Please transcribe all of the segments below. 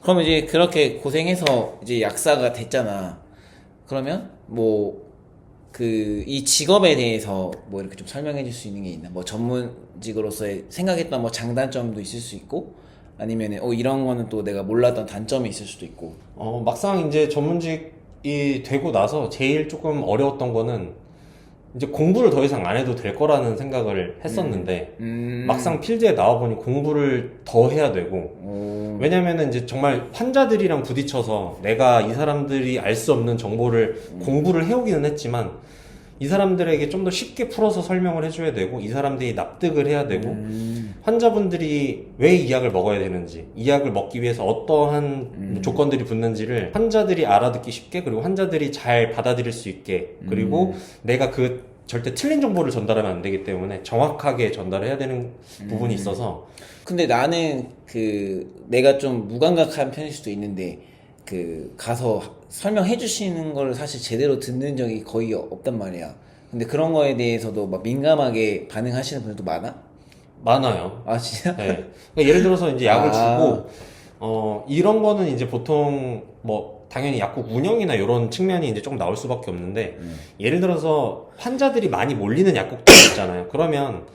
그러면 이제 그렇게 고생해서 이제 약사가 됐잖아. 그러면 뭐 그 이 직업에 대해서 뭐 이렇게 좀 설명해 줄 수 있는 게 있나? 뭐 전문직으로서의 생각했던 뭐 장단점도 있을 수 있고 아니면은 이런 거는 또 내가 몰랐던 단점이 있을 수도 있고. 막상 이제 전문직이 되고 나서 제일 조금 어려웠던 거는 이제 공부를 더 이상 안 해도 될 거라는 생각을 했었는데 막상 필드에 나와보니 공부를 더 해야 되고 왜냐면은 이제 정말 환자들이랑 부딪혀서 내가 이 사람들이 알 수 없는 정보를 공부를 해오기는 했지만 이 사람들에게 좀 더 쉽게 풀어서 설명을 해줘야 되고 이 사람들이 납득을 해야 되고 환자분들이 왜 이 약을 먹어야 되는지 이 약을 먹기 위해서 어떠한 조건들이 붙는지를 환자들이 알아듣기 쉽게 그리고 환자들이 잘 받아들일 수 있게 그리고 내가 그 절대 틀린 정보를 전달하면 안 되기 때문에 정확하게 전달을 해야 되는 부분이 있어서 근데 나는 그 내가 좀 무감각한 편일 수도 있는데 그 가서 설명해 주시는 걸 사실 제대로 듣는 적이 거의 없단 말이야. 근데 그런 거에 대해서도 막 민감하게 반응하시는 분들도 많아? 많아요. 아 진짜? 네. 그러니까 예를 들어서 이제 약을 아, 주고 이런 거는 이제 보통 뭐 당연히 약국 운영이나 이런 측면이 이제 조금 나올 수밖에 없는데 예를 들어서 환자들이 많이 몰리는 약국들 있잖아요. 그러면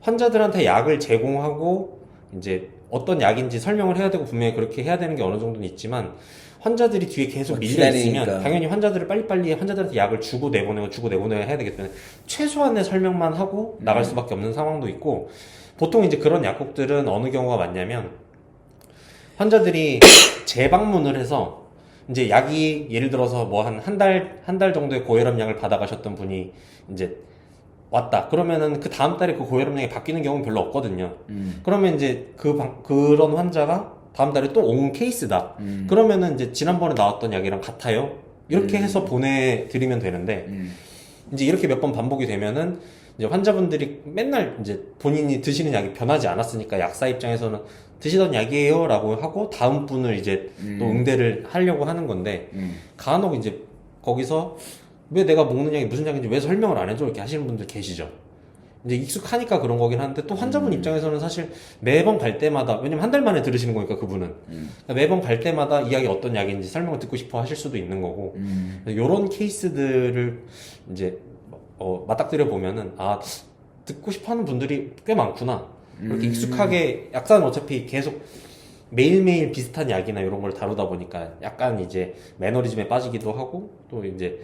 환자들한테 약을 제공하고 이제 어떤 약인지 설명을 해야 되고 분명히 그렇게 해야 되는 게 어느 정도는 있지만 환자들이 뒤에 계속 밀려 있으면 기다리니까. 당연히 환자들을 빨리빨리 환자들한테 약을 주고 내보내고 해야 되기 때문에 최소한의 설명만 하고 나갈 수밖에 없는 상황도 있고 보통 이제 그런 약국들은 어느 경우가 많냐면 환자들이 재방문을 해서 이제 약이 예를 들어서 뭐 한 달 정도의 고혈압 약을 받아가셨던 분이 이제 왔다. 그러면은 그 다음 달에 그 고혈압약이 바뀌는 경우는 별로 없거든요. 그러면 이제 그런 환자가 다음 달에 또 온 케이스다. 그러면은 이제 지난번에 나왔던 약이랑 같아요. 이렇게 해서 보내드리면 되는데, 이제 이렇게 몇 번 반복이 되면은 이제 환자분들이 맨날 이제 본인이 드시는 약이 변하지 않았으니까 약사 입장에서는 드시던 약이에요 라고 하고 다음 분을 이제 또 응대를 하려고 하는 건데, 간혹 이제 거기서 왜 내가 먹는 약이 무슨 약인지 왜 설명을 안 해줘? 이렇게 하시는 분들 계시죠. 이제 익숙하니까 그런 거긴 한데 또 환자분 입장에서는 사실 매번 갈 때마다 왜냐면 한 달 만에 들으시는 거니까 그분은 그러니까 매번 갈 때마다 이 약이 어떤 약인지 설명을 듣고 싶어 하실 수도 있는 거고 이런 케이스들을 이제 맞닥뜨려 보면은 듣고 싶어 하는 분들이 꽤 많구나. 그렇게 익숙하게 약사는 어차피 계속 매일매일 비슷한 약이나 이런 걸 다루다 보니까 약간 이제 매너리즘에 빠지기도 하고 또 이제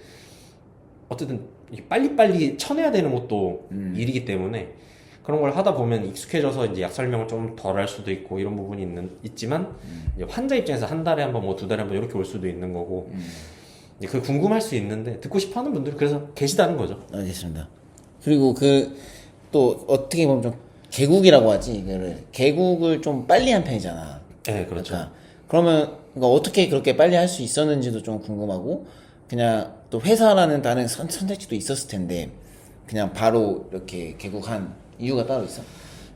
어쨌든 빨리빨리 쳐내야 되는 것도 일이기 때문에 그런 걸 하다 보면 익숙해져서 이제 약 설명을 좀 덜 할 수도 있고 이런 부분이 있지만 이제 환자 입장에서 한 달에 한 번 뭐 두 달에 한 번 이렇게 올 수도 있는 거고 이제 그 궁금할 수 있는데 듣고 싶어 하는 분들이 그래서 계시다는 거죠. 알겠습니다. 그리고 그 또 어떻게 보면 좀 개국이라고 하지. 이거를 개국을 좀 빨리 한 편이잖아. 네, 그렇죠. 그러면 그러니까 어떻게 그렇게 빨리 할 수 있었는지도 좀 궁금하고 그냥 또 회사라는 다른 선택지도 있었을 텐데 그냥 바로 이렇게 개국한 이유가 따로 있어?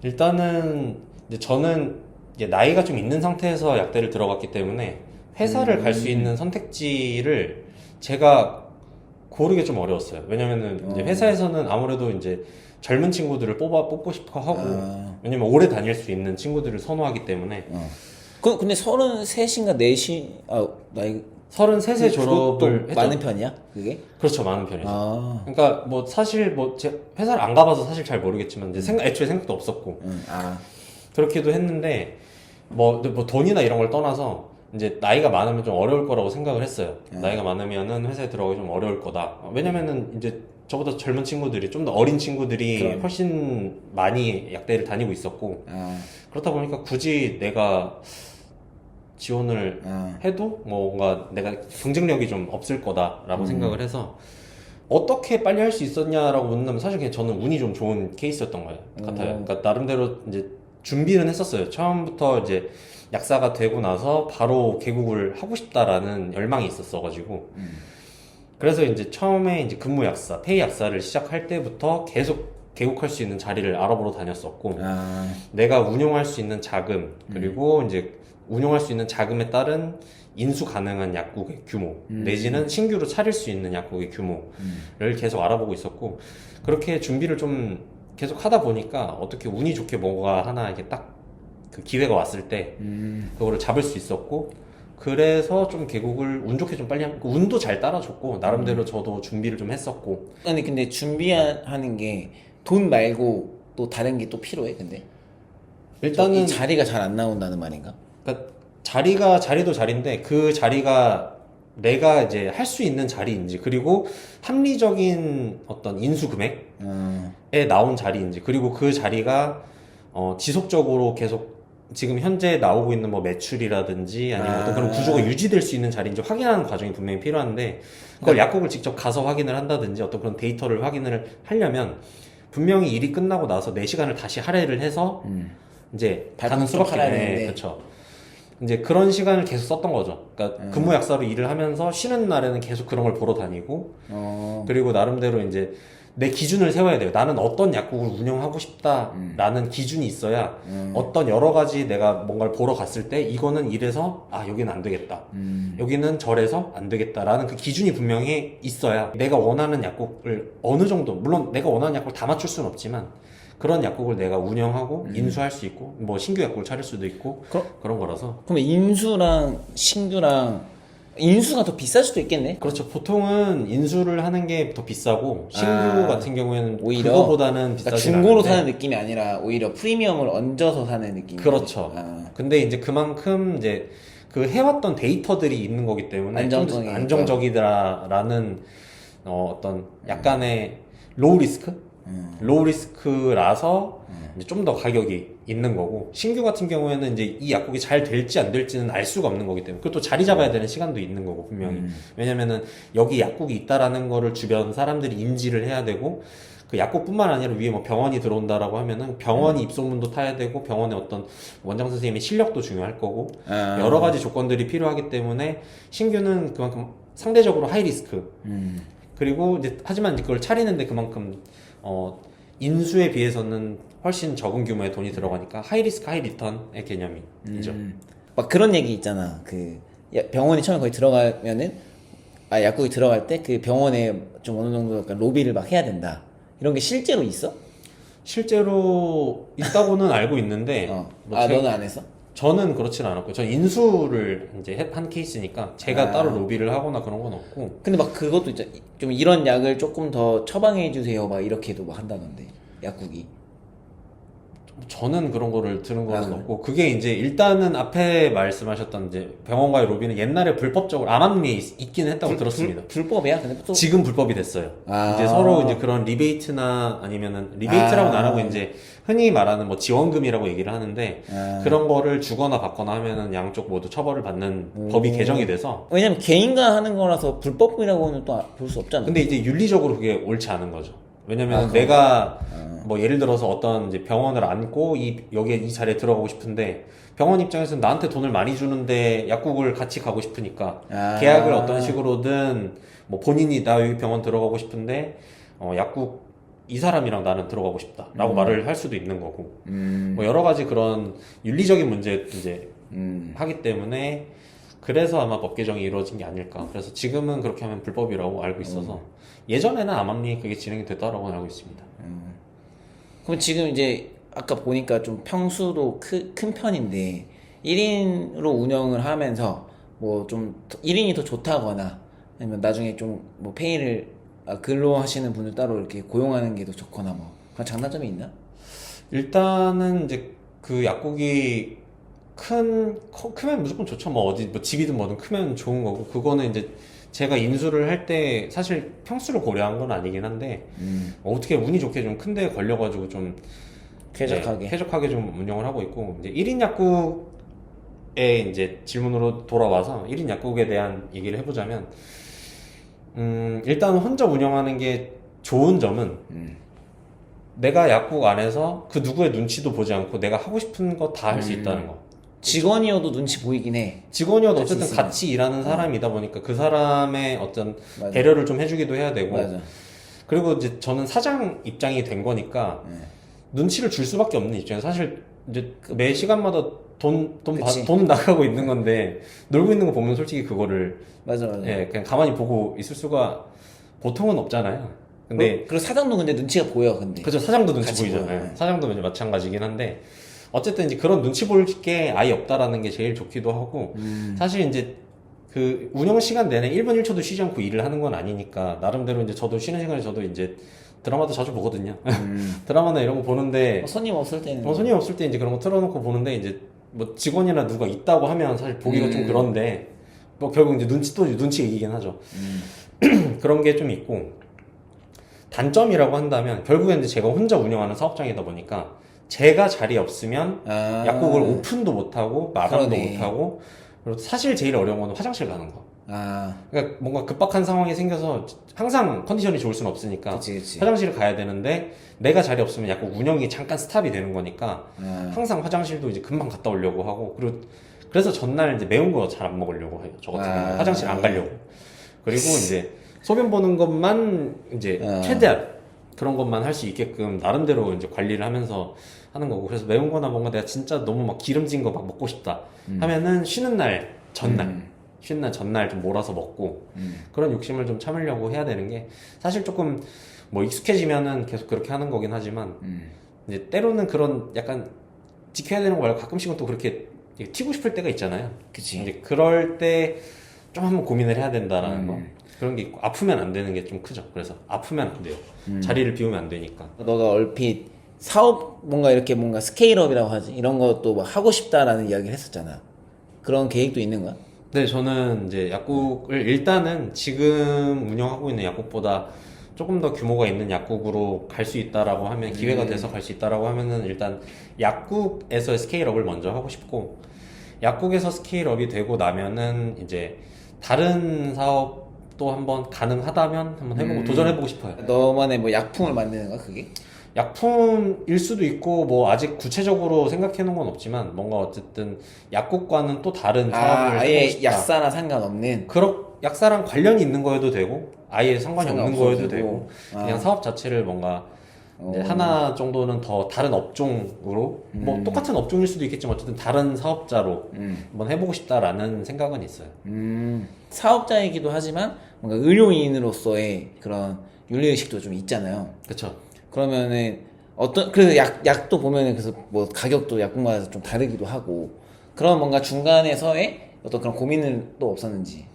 일단은 이제 저는 이제 나이가 좀 있는 상태에서 약대를 들어갔기 때문에 회사를 갈 수 있는 선택지를 제가 고르기 좀 어려웠어요. 왜냐면은 이제 회사에서는 아무래도 이제 젊은 친구들을 뽑고 싶어 하고 왜냐면 오래 다닐 수 있는 친구들을 선호하기 때문에 근데 33인가 4시 나이 33세 졸업을 또 했죠. 많은 편이야? 그게? 그렇죠, 많은 편이죠. 아, 그러니까 뭐 사실 뭐 제 회사를 안 가봐서 사실 잘 모르겠지만 이제 애초에 생각도 없었고 그렇게도 했는데 뭐 돈이나 이런 걸 떠나서 이제 나이가 많으면 좀 어려울 거라고 생각을 했어요. 나이가 많으면은 회사에 들어가기 좀 어려울 거다. 왜냐면은 이제 저보다 젊은 친구들이 좀 더 어린 친구들이 훨씬 많이 약대를 다니고 있었고 그렇다 보니까 굳이 내가 지원을 해도 뭔가 내가 경쟁력이 좀 없을 거다라고 생각을 해서 어떻게 빨리 할 수 있었냐라고 묻는다면 사실 그냥 저는 운이 좀 좋은 케이스였던 거예요. 같아요. 그러니까 나름대로 이제 준비는 했었어요. 처음부터 이제 약사가 되고 나서 바로 개국을 하고 싶다라는 열망이 있었어가지고 그래서 이제 처음에 이제 근무 약사, 폐의 약사를 시작할 때부터 계속 개국할 수 있는 자리를 알아보러 다녔었고 내가 운용할 수 있는 자금 그리고 이제 운용할 수 있는 자금에 따른 인수 가능한 약국의 규모 내지는 신규로 차릴 수 있는 약국의 규모를 계속 알아보고 있었고 그렇게 준비를 좀 계속 하다 보니까 어떻게 운이 좋게 뭐가 하나 이게 딱 그 기회가 왔을 때 그거를 잡을 수 있었고, 그래서 좀 개국을 운 좋게 좀 빨리 운도 잘 따라줬고, 나름대로 저도 준비를 좀 했었고. 아니 근데 준비하는 게 돈 말고 또 다른 게 또 필요해 근데? 일단은 이 자리가 잘 안 나온다는 말인가? 그러니까 자리도 자리인데, 그 자리가 내가 이제 할 수 있는 자리인지, 그리고 합리적인 어떤 인수 금액에 나온 자리인지, 그리고 그 자리가 지속적으로 계속 지금 현재 나오고 있는 뭐 매출이라든지 아니면 어떤 그런 구조가 유지될 수 있는 자리인지 확인하는 과정이 분명히 필요한데, 그걸 약국을 직접 가서 확인을 한다든지 어떤 그런 데이터를 확인을 하려면 분명히 일이 끝나고 나서 내 시간을 다시 할애를 해서 이제 가는 수밖에 없네. 그렇죠. 이제 그런 시간을 계속 썼던 거죠. 그러니까 근무 약사로 일을 하면서 쉬는 날에는 계속 그런 걸 보러 다니고, 그리고 나름대로 이제 내 기준을 세워야 돼요. 나는 어떤 약국을 운영하고 싶다라는 기준이 있어야 어떤 여러 가지 내가 뭔가를 보러 갔을 때 이거는 이래서 여기는 안 되겠다. 여기는 저래서 안 되겠다라는 그 기준이 분명히 있어야 내가 원하는 약국을 어느 정도, 물론 내가 원하는 약국을 다 맞출 수는 없지만 그런 약국을 내가 운영하고 인수할 수 있고, 뭐 신규 약국을 차릴 수도 있고 그런 거라서. 그러면 인수랑 신규랑 인수가 더 비쌀 수도 있겠네? 그렇죠. 보통은 인수를 하는 게 더 비싸고, 신규 같은 경우에는 오히려 그거보다는 비싸지 그러니까 중고로 않은데. 사는 느낌이 아니라 오히려 프리미엄을 얹어서 사는 느낌. 그렇죠. 근데 이제 그만큼 이제 그 해왔던 데이터들이 있는 거기 때문에 좀 더 안정적이다라는 어떤 약간의 로우 리스크? 로우 리스크라서 이제 좀 더 가격이 있는 거고, 신규 같은 경우에는 이제 이 약국이 잘 될지 안 될지는 알 수가 없는 거기 때문에, 그리고 또 자리 잡아야 되는 시간도 있는 거고 분명히. 왜냐면은 여기 약국이 있다라는 거를 주변 사람들이 인지를 해야 되고, 그 약국뿐만 아니라 위에 뭐 병원이 들어온다라고 하면은 병원이 입소문도 타야 되고, 병원의 어떤 원장 선생님의 실력도 중요할 거고, 여러 가지 조건들이 필요하기 때문에 신규는 그만큼 상대적으로 하이 리스크. 그리고 이제 하지만 이제 그걸 차리는데 그만큼 인수에 비해서는 훨씬 적은 규모의 돈이 들어가니까 하이 리스크 하이 리턴의 개념이죠. 막 그런 얘기 있잖아. 그 병원이 처음에 거기 들어가면은 약국이 들어갈 때 그 병원에 좀 어느 정도 약간 로비를 막 해야 된다. 이런 게 실제로 있어? 실제로 있다고는 알고 있는데. 너는 안 했어? 저는 그렇지는 않았고, 전 인수를 이제 한 케이스니까 제가 따로 로비를 하거나 그런 건 없고. 근데 막 그것도 있잖아. 좀 이런 약을 조금 더 처방해 주세요. 막 이렇게도 막 한다던데. 약국이. 저는 그런 거를 들은 거는 없고, 그게 이제 일단은 앞에 말씀하셨던 이제 병원과의 로비는 옛날에 불법적으로 암암리에 있기는 했다고 들었습니다. 불법이야? 근데 또 지금 불법이 됐어요. 이제 서로 이제 그런 리베이트나 아니면은 리베이트라고는 안 하고 이제 흔히 말하는 뭐 지원금이라고 얘기를 하는데, 그런 거를 주거나 받거나 하면은 양쪽 모두 처벌을 받는 법이 개정이 돼서. 왜냐면 개인가 하는 거라서 불법이라고는 또 볼 수 없잖아. 근데 이제 윤리적으로 그게 옳지 않은 거죠. 왜냐면 내가 뭐 예를 들어서 어떤 이제 병원을 안고 여기에 이 자리에 들어가고 싶은데, 병원 입장에서는 나한테 돈을 많이 주는데 약국을 같이 가고 싶으니까 계약을 어떤 식으로든, 뭐 본인이 나 여기 병원 들어가고 싶은데 약국 이 사람이랑 나는 들어가고 싶다라고 말을 할 수도 있는 거고, 뭐 여러 가지 그런 윤리적인 문제 이제 하기 때문에, 그래서 아마 법 개정이 이루어진 게 아닐까. 그래서 지금은 그렇게 하면 불법이라고 알고 있어서 예전에는 암암리에 그게 진행이 됐다라고 알고 있습니다. 그럼 지금 이제 아까 보니까 좀 평수도 큰 편인데 1인으로 운영을 하면서 뭐 좀 1인이 더 좋다거나, 아니면 나중에 좀 뭐 페이를 근로하시는 분들 따로 이렇게 고용하는 게 더 좋거나 뭐 그런 장단점이 있나? 일단은 이제 그 약국이 크면 무조건 좋죠. 뭐 어디 뭐 집이든 뭐든 크면 좋은 거고, 그거는 이제 제가 인수를 할 때 사실 평수를 고려한 건 아니긴 한데, 어떻게 운이 좋게 좀 큰 데 걸려가지고 좀 쾌적하게 좀 운영을 하고 있고, 이제 1인 약국에 이제 질문으로 돌아와서 1인 약국에 대한 얘기를 해보자면, 일단 혼자 운영하는 게 좋은 점은 내가 약국 안에서 그 누구의 눈치도 보지 않고 내가 하고 싶은 거 다 할 수 있다는 거. 직원이어도 눈치 보이긴 해. 직원이어도 어쨌든 같이 일하는 사람이다 보니까 그 사람의 어떤 배려를 좀 해주기도 해야 되고. 그리고 이제 저는 사장 입장이 된 거니까 눈치를 줄 수밖에 없는 입장이에요. 사실 이제 매 시간마다 돈 나가고 있는 건데, 놀고 있는 거 보면 솔직히 그거를 그냥 가만히 보고 있을 수가 보통은 없잖아요. 근데 그리고 사장도 근데 눈치가 보여. 근데 그죠, 사장도 눈치 보이잖아요. 사장도 이제 마찬가지긴 한데, 어쨌든 이제 그런 눈치 볼 게 아예 없다라는 게 제일 좋기도 하고 사실 이제 그 운영 시간 내내 1분 1초도 쉬지 않고 일을 하는 건 아니니까 나름대로 이제 저도 쉬는 시간에 저도 이제 드라마도 자주 보거든요. 드라마나 이런 거 보는데 손님 없을 때는 손님 없을 때 이제 그런 거 틀어놓고 보는데 이제 뭐 직원이나 누가 있다고 하면 사실 보기가 좀 그런데 뭐 결국 이제 눈치 얘기긴 하죠. 그런 게 좀 있고 단점이라고 한다면 결국엔 이제 제가 혼자 운영하는 사업장이다 보니까 제가 자리 없으면 약국을 오픈도 못하고 마감도 그러네. 못하고 그리고 사실 제일 어려운 건 화장실 가는 거. 아, 그러니까 뭔가 급박한 상황이 생겨서 항상 컨디션이 좋을 수는 없으니까 그치. 화장실을 가야 되는데 내가 자리 없으면 약국 운영이 잠깐 스탑이 되는 거니까 항상 화장실도 이제 금방 갔다 오려고 하고 그리고 그래서 전날 이제 매운 거 잘 안 먹으려고 해요. 저 같은 경우는 화장실 안 가려고. 그리고 이제 소변 보는 것만 이제 최대한 그런 것만 할 수 있게끔 나름대로 이제 관리를 하면서 하는 거고 그래서 매운 거나 뭔가 내가 진짜 너무 막 기름진 거 막 먹고 싶다 하면은 쉬는 날 전날 좀 몰아서 먹고 그런 욕심을 좀 참으려고 해야 되는 게 사실 조금 뭐 익숙해지면은 계속 그렇게 하는 거긴 하지만 이제 때로는 그런 약간 지켜야 되는 거 말고 가끔씩은 또 그렇게 튀고 싶을 때가 있잖아요. 그치. 이제 그럴 때 좀 한번 고민을 해야 된다라는 거 그런 게 있고 아프면 안 되는 게 좀 크죠. 그래서 아프면 안 돼요. 자리를 비우면 안 되니까. 너가 얼핏 사업 뭔가 이렇게 뭔가 스케일업이라고 하지 이런 것도 막 하고 싶다라는 이야기를 했었잖아. 그런 계획도 있는 거야? 네, 저는 이제 약국을 일단은 지금 운영하고 있는 약국보다 조금 더 규모가 있는 약국으로 갈 수 있다라고 하면 기회가 돼서 갈 수 있다라고 하면은 일단 약국에서의 스케일업을 먼저 하고 싶고 약국에서 스케일업이 되고 나면은 이제 다른 사업도 한번 가능하다면 한번 해보고 도전해보고 싶어요. 너만의 뭐 약품을 만드는 거야 그게? 약품일 수도 있고 뭐 아직 구체적으로 생각해 놓은 건 없지만 뭔가 어쨌든 약국과는 또 다른 사업을 아예 해보고 싶다. 약사나 상관없는 약사랑 관련이 있는 거여도 되고 아예 상관이 없는 상관없어도 거여도 되고. 되고 그냥 사업 자체를 뭔가 이제 하나 정도는 더 다른 업종으로 뭐 똑같은 업종일 수도 있겠지만 어쨌든 다른 사업자로 한번 해보고 싶다라는 생각은 있어요. 사업자이기도 하지만 뭔가 의료인으로서의 그런 윤리의식도 좀 있잖아요. 그렇죠. 그러면은 그래서 약도 보면은 그래서 뭐 가격도 약국마다 좀 다르기도 하고 그런 뭔가 중간에서의 어떤 그런 고민은 또 없었는지.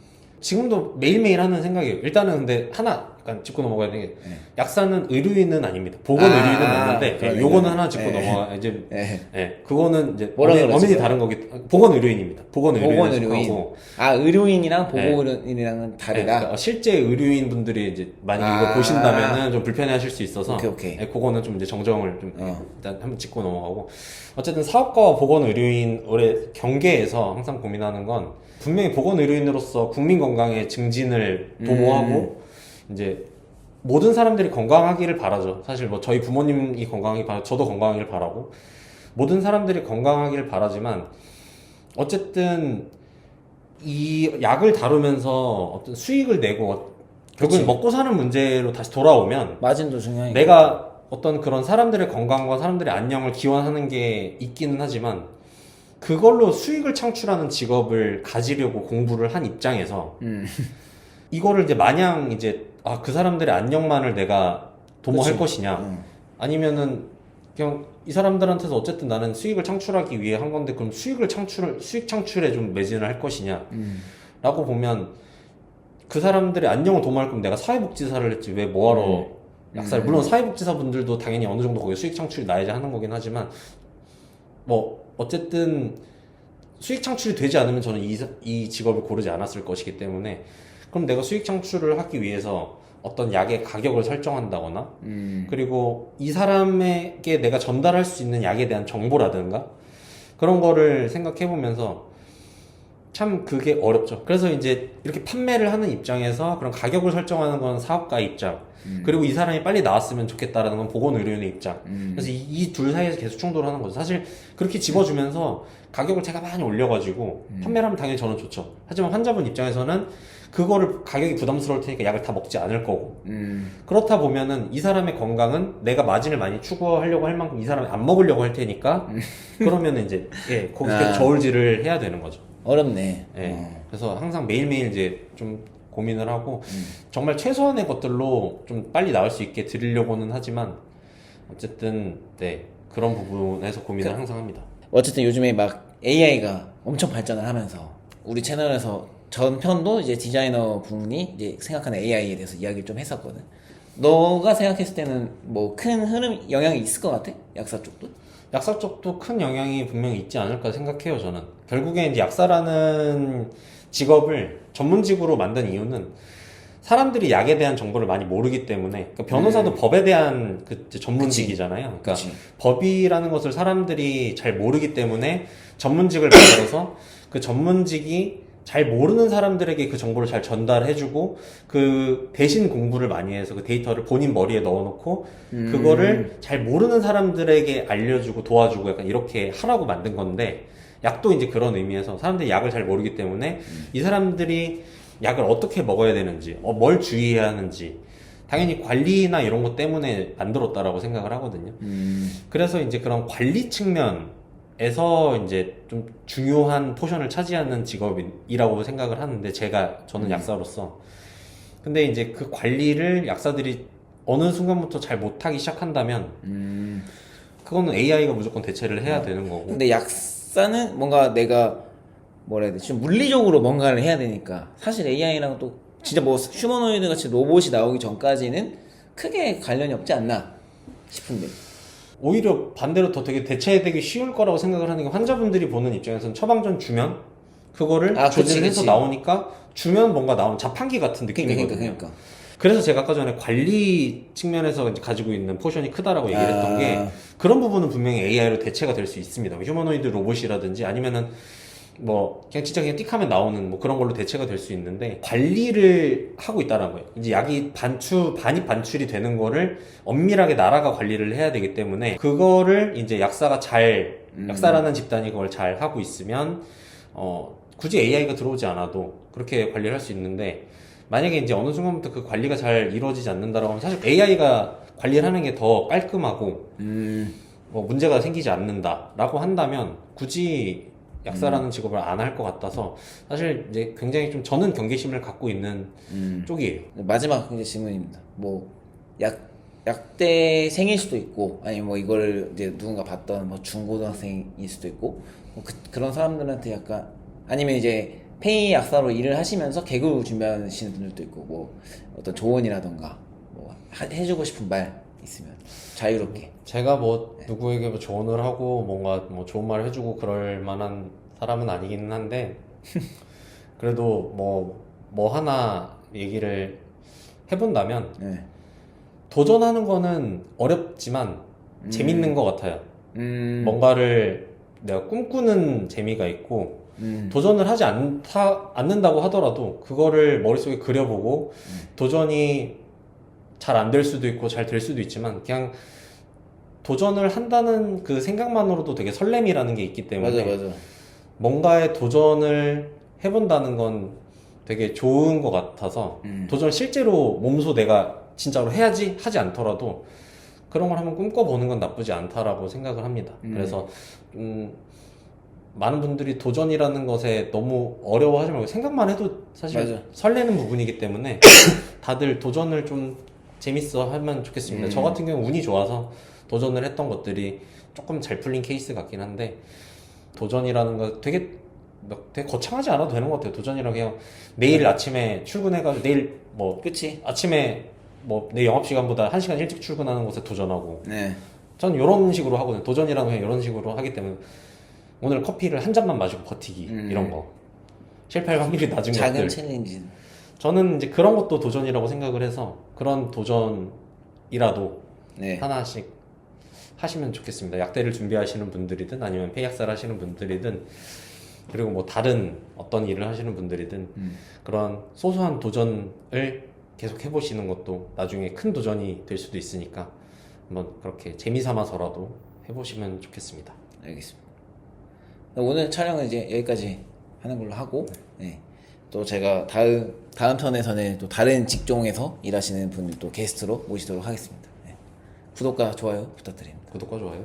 지금도 매일매일 하는 생각이에요. 일단은 근데 하나 약간 짚고 넘어가야 되는 게 약사는 의료인은 아닙니다. 보건 의료인은 맞는데 그러네. 요거는 하나 짚고 네. 넘어가 이제 네. 그거는 이제 뭐라 그러지, 엄연히 그거? 다른 거기 보건 의료인입니다. 보건 보건 의료인에 의료인. 속하고 의료인이랑 네. 보건 의료인이랑은 다르다. 그러니까 실제 의료인 분들이 이제 만약 이거 보신다면은 좀 불편해하실 수 있어서 오케이. 그거는 좀 이제 정정을 좀 일단 한번 짚고 넘어가고 어쨌든 사업가와 보건 의료인의 경계에서 항상 고민하는 건 분명히 보건 의료인으로서 국민 건강의 증진을 도모하고 이제 모든 사람들이 건강하기를 바라죠. 사실 뭐 저희 부모님이 건강하기 바라, 저도 건강하기를 바라고 모든 사람들이 건강하기를 바라지만 어쨌든 이 약을 다루면서 어떤 수익을 내고 결국은 먹고 사는 문제로 다시 돌아오면 마진도 중요하니까. 내가 어떤 그런 사람들의 건강과 사람들의 안녕을 기원하는 게 있기는 하지만 그걸로 수익을 창출하는 직업을 가지려고 공부를 한 입장에서 이거를 이제 마냥 이제 그 사람들의 안녕만을 내가 도모할 그치. 것이냐 아니면은 그냥 이 사람들한테서 어쨌든 나는 수익을 창출하기 위해 한 건데 그럼 수익 창출에 좀 매진을 할 것이냐 라고 보면 그 사람들의 안녕을 도모할 거면 내가 사회복지사를 했지 왜 뭐하러 약사를 물론 사회복지사 분들도 당연히 어느 정도 거기에 수익 창출이 나야지 하는 거긴 하지만 뭐 어쨌든 수익 창출이 되지 않으면 저는 이 직업을 고르지 않았을 것이기 때문에 그럼 내가 수익 창출을 하기 위해서 어떤 약의 가격을 설정한다거나 그리고 이 사람에게 내가 전달할 수 있는 약에 대한 정보라든가 그런 거를 생각해 보면서 참 그게 어렵죠. 그래서 이제 이렇게 판매를 하는 입장에서 그런 가격을 설정하는 건 사업가의 입장 그리고 이 사람이 빨리 나왔으면 좋겠다라는 건 보건의료인의 입장 그래서 이 둘 사이에서 계속 충돌하는 거죠. 사실 그렇게 집어주면서 가격을 제가 많이 올려가지고 판매를 하면 당연히 저는 좋죠. 하지만 환자분 입장에서는 그거를 가격이 부담스러울 테니까 약을 다 먹지 않을 거고 그렇다 보면은 이 사람의 건강은 내가 마진을 많이 추구하려고 할 만큼 이 사람이 안 먹으려고 할 테니까 그러면은 이제 거기서 계속 저울질을 해야 되는 거죠. 어렵네. 그래서 항상 매일매일 이제 좀 고민을 하고 정말 최소한의 것들로 좀 빨리 나올 수 있게 드리려고는 하지만 어쨌든 그런 부분에서 고민을 항상 합니다. 어쨌든 요즘에 막 AI가 엄청 발전을 하면서 우리 채널에서 전 편도 이제 디자이너 분이 이제 생각하는 AI에 대해서 이야기를 좀 했었거든. 너가 생각했을 때는 뭐 큰 흐름 영향이 있을 것 같아? 약사 쪽도? 약사 쪽도 큰 영향이 분명히 있지 않을까 생각해요, 저는. 결국에 이제 약사라는 직업을 전문직으로 만든 이유는 사람들이 약에 대한 정보를 많이 모르기 때문에, 그러니까 변호사도 법에 대한 그 이제 전문직이잖아요. 그러니까 그치. 법이라는 것을 사람들이 잘 모르기 때문에 전문직을 만들어서 그 전문직이 잘 모르는 사람들에게 그 정보를 잘 전달해주고 그 대신 공부를 많이 해서 그 데이터를 본인 머리에 넣어놓고 그거를 잘 모르는 사람들에게 알려주고 도와주고 약간 이렇게 하라고 만든 건데, 약도 이제 그런 의미에서 사람들이 약을 잘 모르기 때문에 이 사람들이 약을 어떻게 먹어야 되는지, 뭘 주의해야 하는지 당연히 관리나 이런 것 때문에 만들었다라고 생각을 하거든요. 그래서 이제 그런 관리 측면에서 이제 좀 중요한 포션을 차지하는 직업이라고 생각을 하는데, 저는 약사로서. 근데 이제 그 관리를 약사들이 어느 순간부터 잘 못하기 시작한다면 그거는 AI가 무조건 대체를 해야 되는 거고. 근데 약사는 뭔가 내가 뭐라 해야 되지? 좀 물리적으로 뭔가를 해야 되니까 사실 AI랑 또 진짜 뭐 휴머노이드 같이 로봇이 나오기 전까지는 크게 관련이 없지 않나 싶은데. 오히려 반대로 더 되게 대체되기 쉬울 거라고 생각을 하는 게, 환자분들이 보는 입장에서는 처방전 주면 그거를 조제를 해서 나오니까 주면 뭔가 나오는 자판기 같은 느낌이거든요. 그러니까. 그래서 제가 아까 전에 관리 측면에서 이제 가지고 있는 포션이 크다라고 얘기를 했던 게, 그런 부분은 분명히 AI로 대체가 될 수 있습니다. 휴머노이드 로봇이라든지 아니면은 뭐 그냥 진짜 그냥 띡하면 나오는 뭐 그런 걸로 대체가 될 수 있는데, 관리를 하고 있다는 거예요. 이제 약이 반입 반출이 되는 거를 엄밀하게 나라가 관리를 해야 되기 때문에, 그거를 이제 약사라는 집단이 그걸 잘 하고 있으면 굳이 AI가 들어오지 않아도 그렇게 관리를 할 수 있는데, 만약에 이제 어느 순간부터 그 관리가 잘 이루어지지 않는다라고 하면 사실 AI가 관리를 하는 게 더 깔끔하고 뭐 문제가 생기지 않는다라고 한다면 굳이 약사라는 직업을 안 할 것 같아서, 사실 이제 굉장히 좀 저는 경계심을 갖고 있는 쪽이에요. 마지막 이제 질문입니다. 뭐 약대생일 수도 있고, 아니면 뭐 이걸 이제 누군가 봤던 뭐 중고등학생일 수도 있고, 뭐 그런 사람들한테 약간, 아니면 이제 페이 약사로 일을 하시면서 개그 준비하시는 분들도 있고, 뭐 어떤 조언이라던가 뭐 해주고 싶은 말 있으면 자유롭게. 제가 뭐 누구에게 뭐 조언을 하고 뭔가 뭐 좋은 말을 해주고 그럴 만한 사람은 아니기는 한데, 그래도 뭐 하나 얘기를 해본다면, 네. 도전하는 거는 어렵지만 재밌는 것 같아요. 뭔가를 내가 꿈꾸는 재미가 있고, 도전을 하지 않는다고 하더라도 그거를 머릿속에 그려보고 도전이 잘 안 될 수도 있고 잘 될 수도 있지만, 그냥 도전을 한다는 그 생각만으로도 되게 설렘이라는 게 있기 때문에 맞아. 뭔가에 도전을 해본다는 건 되게 좋은 것 같아서, 도전을 실제로 몸소 내가 진짜로 해야지 하지 않더라도 그런 걸 한번 꿈꿔보는 건 나쁘지 않다라고 생각을 합니다. 그래서 많은 분들이 도전이라는 것에 너무 어려워하지 말고 생각만 해도 사실 맞아. 설레는 부분이기 때문에 다들 도전을 좀 재밌어 하면 좋겠습니다. 저 같은 경우는 운이 좋아서 도전을 했던 것들이 조금 잘 풀린 케이스 같긴 한데, 도전이라는 거 되게 거창하지 않아도 되는 것 같아요. 도전이랑 그냥 내일 아침에 출근해가지고 내일 뭐 그치? 아침에 뭐 내 영업시간보다 1시간 일찍 출근하는 것에 도전하고, 네. 전 이런 식으로 하거든요. 도전이라는 건 그냥 이런 식으로 하기 때문에, 오늘 커피를 한 잔만 마시고 버티기, 이런 거 실패할 확률이 낮은 작은 것들, 챌린지. 저는 이제 그런 것도 도전이라고 생각을 해서 그런 도전이라도 네. 하나씩 하시면 좋겠습니다. 약대를 준비하시는 분들이든 아니면 폐약사를 하시는 분들이든, 그리고 뭐 다른 어떤 일을 하시는 분들이든 그런 소소한 도전을 계속 해보시는 것도 나중에 큰 도전이 될 수도 있으니까 한번 그렇게 재미삼아서라도 해보시면 좋겠습니다. 알겠습니다. 오늘 촬영은 이제 여기까지 하는 걸로 하고, 네. 또 제가 다음 편에서는 또 다른 직종에서 일하시는 분들 또 게스트로 모시도록 하겠습니다. 네. 구독과 좋아요 부탁드립니다. 구독과 좋아요.